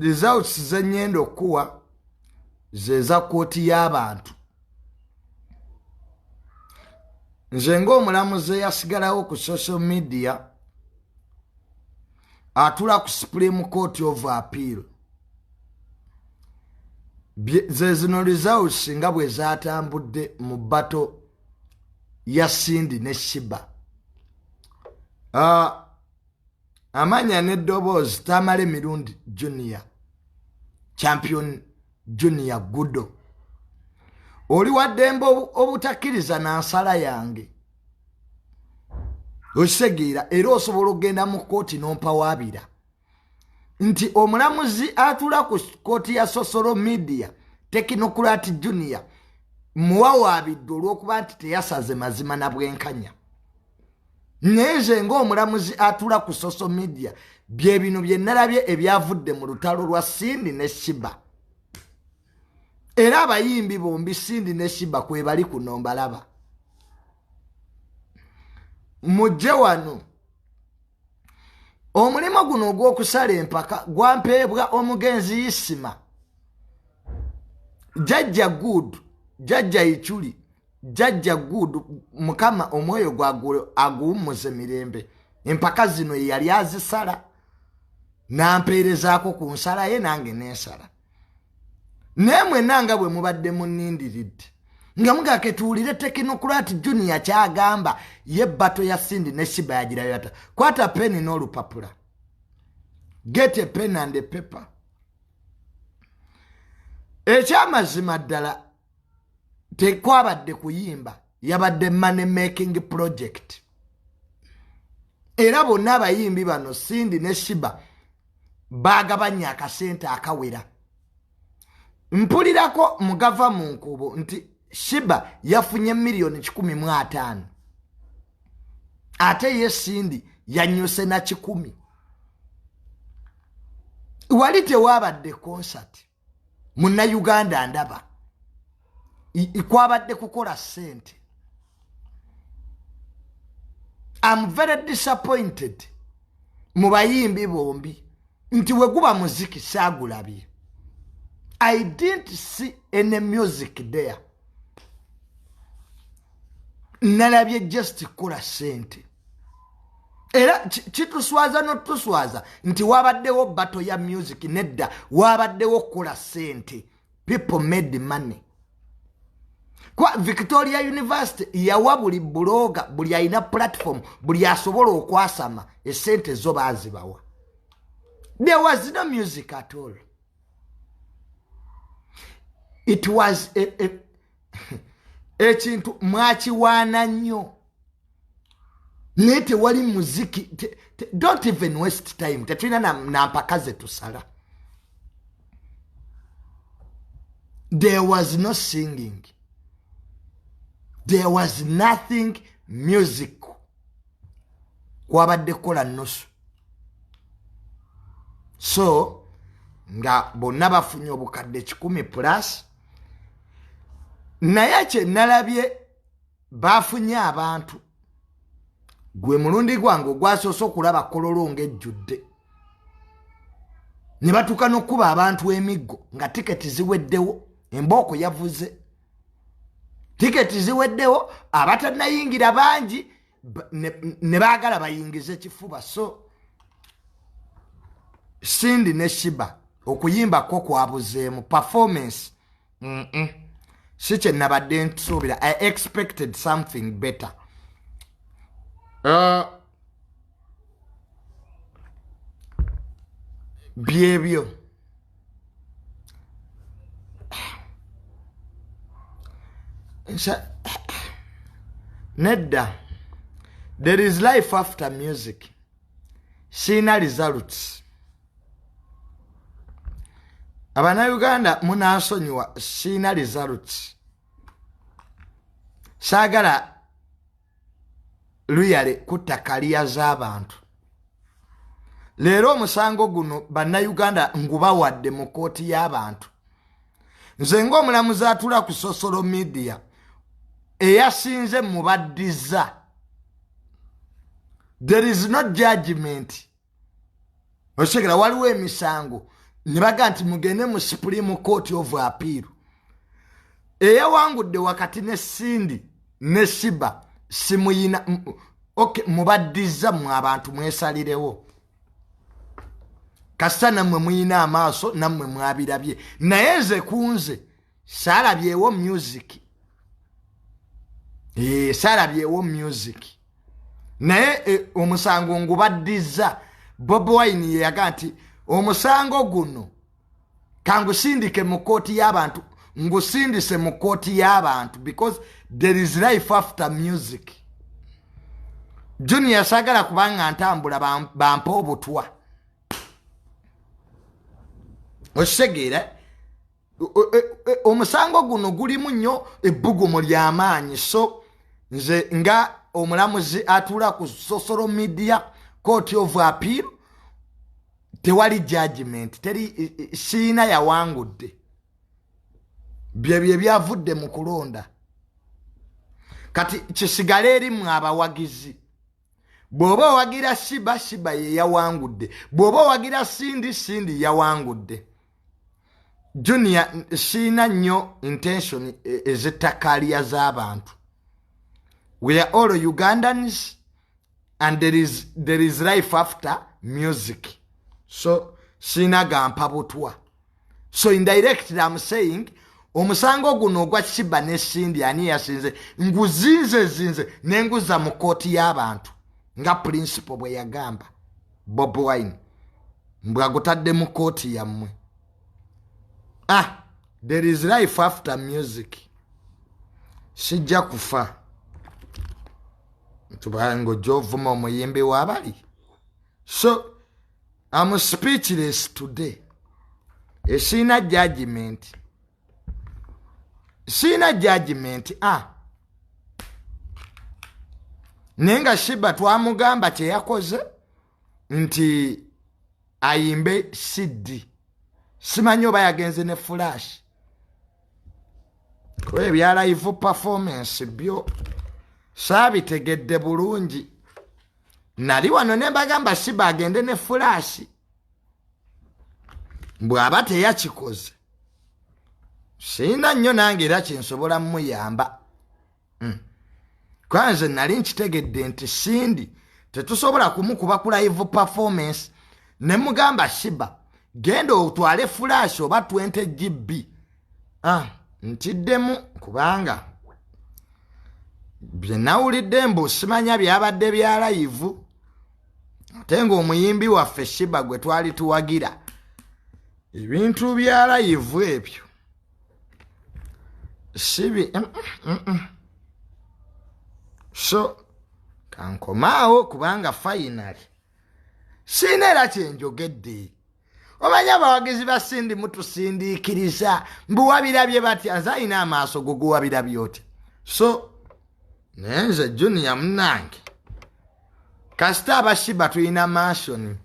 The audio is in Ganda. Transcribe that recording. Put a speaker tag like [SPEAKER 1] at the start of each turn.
[SPEAKER 1] results zenyendo kuwa zeza koti y'abantu nze ng'omulamuzi yasigalawo ku social media atula ku Supreme Court of Appeal ze zino results nga bwe zatambudde mu bato ya Cindy ne Sheebah. Amanya n'eddoboozi Tamale Mirundi Junior champion Junior Gudo oli waddembe obutakkiriza na nsala yange okisegeera era osobola okgenda mu kooti n'ompawabira nti omulamuzi atula ku kooti ya social media Technocrat Junior muwawaabidde olw'okuba nti teyasaze mazima na bwenkanya. Neze ng'omulamuzi atula ku social media bye bino bye nalabye ebyavudde mu lutalo lwa Cindy ne Sheebah. Era abayimbi bombi Cindy ne Sheebah kwe bali kuno mbalaba. Mujje wano omulimo guno ogw'okusala empaka gwampeebwa omugenzi Isima Jajja Good Jajja Ichuli Jajja Good mukama omwoyo gwagulu aguwummuze mirembe empaka zino yali azisala nampeerezaako ku nsala ye nange n'ensala nemwe nanga bwe mubadde munindiridde nga mugake tuwulire Technocrat Junior kyagamba ye bato ya Cindy ne Sheebah yagirayo yata kwata peni n'olupapula get a pen and a paper. Ekyamazima ddala tekwabadde kuyimba yabadde money making project. Era bonna abayimbi bano Cindy ne Sheebah bagabanya akasente akawera. Mpulirako mugava mu nkubo nti Sheebah yafunye milioni 15 ate ye Cindy yanyuse na 10. Wali tewabadde concert muna Uganda ndaba ikwabadde kukola sente. I'm very disappointed mu bayimbi bombi nti weguba muziki sagulabye. I didn't see any music there. Nalabye just kola sente. Era chituswaza notuswaza nti wabaddewo bato ya music nedda wabaddewo kola sente. People made money. Kwa Victoria University yawa buli bloga buli aina platform buli asobola okwasama esente zo bazibawa. There was no music at all. It was ekintu mwakiwaana nnyo. Nete wali muziki don't even waste time. Tetulina na mpaka ze tusala. There was no singing. There was nothing musical. Kwabadde kola nusu. So nga bonna bafunye obukadde 10 plus naye kye nalabye bafunye abantu gwe mulundi gwange ogwasoose okulaba kololo ng'ejjudde ne batuuka n'okkuba abantu emiggo nga tiketi ziweddewo embooko yavuze tiketi ziweddewo abatannayingira bangi ne baagala bayingize kifuba. So Cindy ne Sheebah okuyimbako kwabuzeemu performance si kye nabadde nsuubira. I expected something better. Byebyo nedda. There is life after music. Sina results. Abana Uganda munasonyiwa sina results. Sagala luyale kutakaliya z'abantu. Leero omusango guno banna Uganda ngubawadde mu kooti y'abantu. Nze ng'omulamuzi atula ku social media eyasinze mubaddiza. There is no judgment. Osekera waliwo emisango nibaga nti mugende mu Supreme Court of Appeal eyawangudde wakati ne Cindy ne Sheebah simuyina okay mubaddiza mu abantu mwesalirewo kasa namwe muyina amaaso namwe mwabirabye naye nze kunze salabyewo music salabyewo music naye omusango ngubaddiza Bob Wine yaga nti omusango guno kangusindike mu kooti y'abantu ngusindise mu kooti y'abantu because there is life after music. Junior sagala kubanga ntambula bampa obutwa osegera omusango guno gulimu nnyo ebbugumu ly'amaanyi so nze nga omulamuzi atula ku social media court of appeal tewali judgment teri siina yawangudde byavudde mu kulonda kati kisigale erimu abawagizi bw'oba owagira Sheebah ye yawangudde bw'oba owagira Cindy yawangudde. Junior siina nnyo intention ez'ettakaaliya z'abantu. We are all Ugandans and there is life after music. So siina gampa butwa. So indirectly I'm saying omusango guno ogwa Sheebah ne Cindy ani yasinze nguzinze nenguza mu kooti y'abantu nga principal bwe yagamba Bob Wine mbwagutadde mu kooti yammwe. There is life after music. Sijja kufa tubango jovuma omuyimbi w'abali. So I'm speechless today. Sina judgment. Nenga Sheebah twamugamba kye yakoze nti ayimbe CD. Simanyi oba yagenze ne flash. Kwe bya live performance byo sabitegedde bulungi. Nali wano ne bagamba Sheebah agende ne flash. Bw'aba teyakikoze. Sina nnyo nange era kinsobola muyamba. Kwanza nali nkitegedde nti Cindy tetusobola kumukuba ku live performance ne mugamba Sheebah genda otwale flash oba 20 GB. Ntiddemu kubanga bye nawulidde mbu simanya byabadde bya live ate ng'omuyimbi waffe Sheebah gwe twali tuwagira ebintu bya live ebyo sibi so kankomaawo kubanga finally siina era kyenjogedde. Omanya abawagizi ba Cindy mutusindiikiriza mbu wabirabye batya nze alina amaaso go guwabirabye otya. So nenze Junior munnange kasita aba Sheebah tulina mansioni